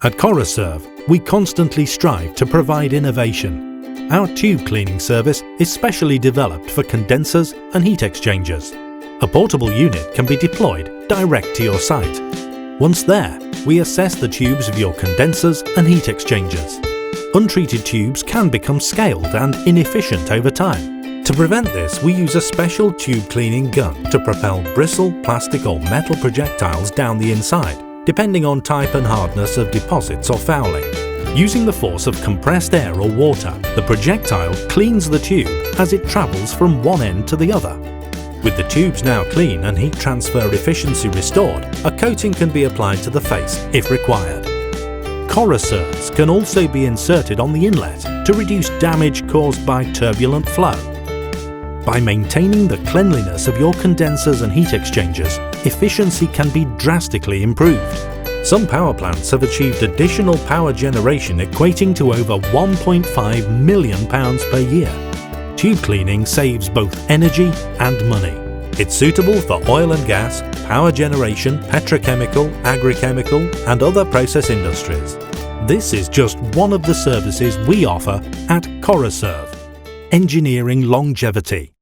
At Corroserve, we constantly strive to provide innovation. Our tube cleaning service is specially developed for condensers and heat exchangers. A portable unit can be deployed direct to your site. Once there, we assess the tubes of your condensers and heat exchangers. Untreated tubes can become scaled and inefficient over time. To prevent this, we use a special tube cleaning gun to propel bristle, plastic or metal projectiles down the inside, depending on type and hardness of deposits or fouling. Using the force of compressed air or water, the projectile cleans the tube as it travels from one end to the other. With the tubes now clean and heat transfer efficiency restored, a coating can be applied to the face if required. Corroserts can also be inserted on the inlet to reduce damage caused by turbulent flow. By maintaining the cleanliness of your condensers and heat exchangers, efficiency can be drastically improved. Some power plants have achieved additional power generation equating to over £1.5 million per year. Tube cleaning saves both energy and money. It's suitable for oil and gas, power generation, petrochemical, agrichemical and other process industries. This is just one of the services we offer at Corroserve. Engineering longevity.